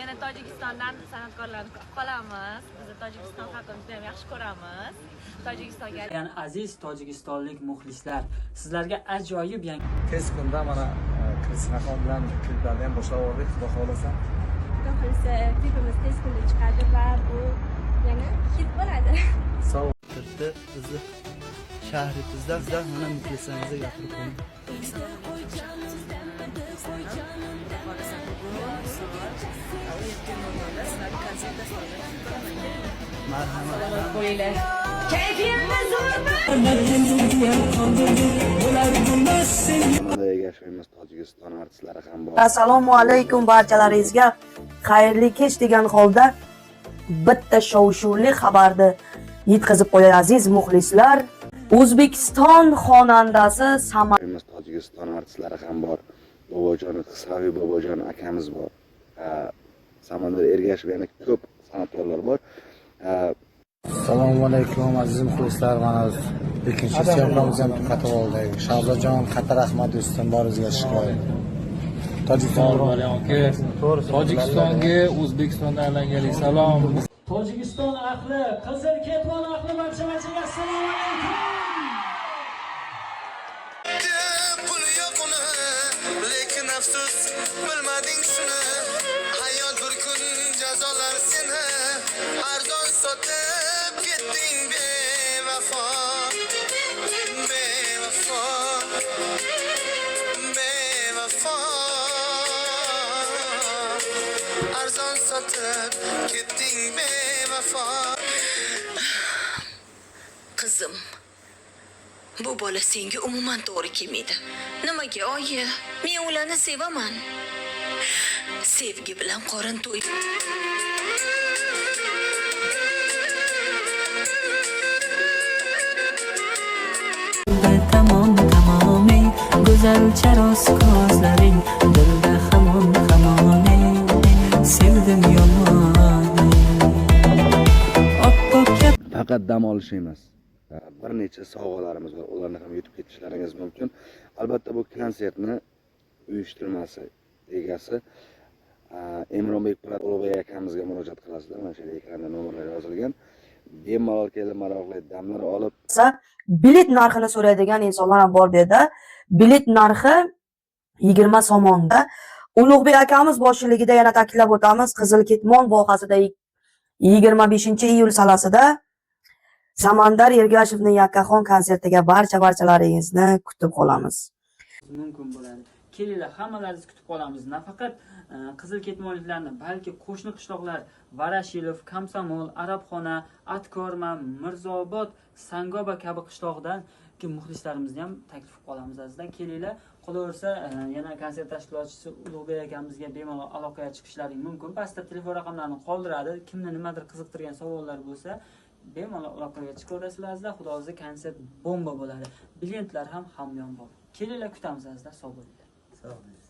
Yana Tojikistondan san'atkorlarni kutib qolamiz. Biz Tojikiston xalqini juda ham yaxshi ko'ramiz. Tojikistonga Yani aziz tojikistonlik muxlislar, sizlarga ajoyib yangi tez kunda mana Krisnaxon bilan kliplarni ham boshlab oldik, xudo xolasa. Xudo xolasa klipimiz tez kunda chiqadi va bu yana hit bo'ladi. Sog' bizni shahrimizdan sizlar mana muxlislarimizga gapirib qo'ying. Tojikiston artistlari ham bor. Assalomu alaykum barchalaringizga. Xayrli kech degan holda bitta shov-shuvli xabarni yetkazib qo'yay aziz muxlislar. O'zbekiston xonandasi Tojikiston artistlari ham bor. Bobojon, Qisqaviy Bobojon akamiz bor. Samandar Ergashev yana ko'p san'atkorlar bor. Assalomu alaykum aziz muxlislar, mana ikkinchi syomkamiz ham tugatib oldik. Shahzodjon Qatar Ahmad do'stim borizga shikoyat. Tojikistonga O'zbekistondan alangali salom. Tojikiston ahli, Qizil Ketmon ahli barchaga assalomu alaykum. Pul yo'q uni, lekin afsus bilmading shuni. Hayot bir kun jazolar seni. Arzon sotib ketding bevafo. Bevafo. Bevafo. Arzon sotib ketding bevafo. Qizim, bu bola senga umuman to'g'ri kelmaydi. Nimaga oyi? Men ularni sevaman. Sevgi bilan qorin to'y. Tamom go'zal charos ko'zlaring dilda hamon sevdim yomon. Faqat dam olish emas. Bir necha sovg'alarimiz bor. Ularni ham yutib ketishlaringiz mumkin. Albatta bu konsertni uyushtirmasi egasi Emronbek Ulug'bek akamizga murojaat qilasizlar. Mana shu ekranda nomerlar yozilgan. Bemalol kelib maroqli damlar olib bilet narxini so'raydigan insonlar ham bor bu yerda. Bilet narxi 20 so'mda. Ulug'bek akamiz boshchiligida yana ta'kidlab o'tamiz, Qizil Ketmon vohasida 25-iyul sanasida Samandar Ergashevning Yakkaxon konsertiga barchalaringizni kutib qolamiz. Mumkin bo'ladi. Kelinglar, hammalaringizni kutib qolamiz. Nafaqat Qizil Ketmonliklarni, balki qo'shni qishloqlar Varashilov, Kamsamol, Arabxona, Atkorma, Mirzobod, Sangoba kabi qishloqdan muxlislarimizni ham taklif qilamiz azizlar. Kelinglar. Qolaversa, yana konsert tashkilotchisi Ulug'bek akamizga bemalol aloqaga chiqishlaring mumkin. Pastda telefon raqamlarini qoldiradi. Kimni nimadir qiziqtirgan savollar bo'lsa, bemalol aloqaga chiqaverasizlar. Xudo o'zi konsert bomba bo'ladi. Biletlar ham hamyon bor. Kelinglar, kutamiz azizlar. Sog' bo'linglar. Sog' bo'ling.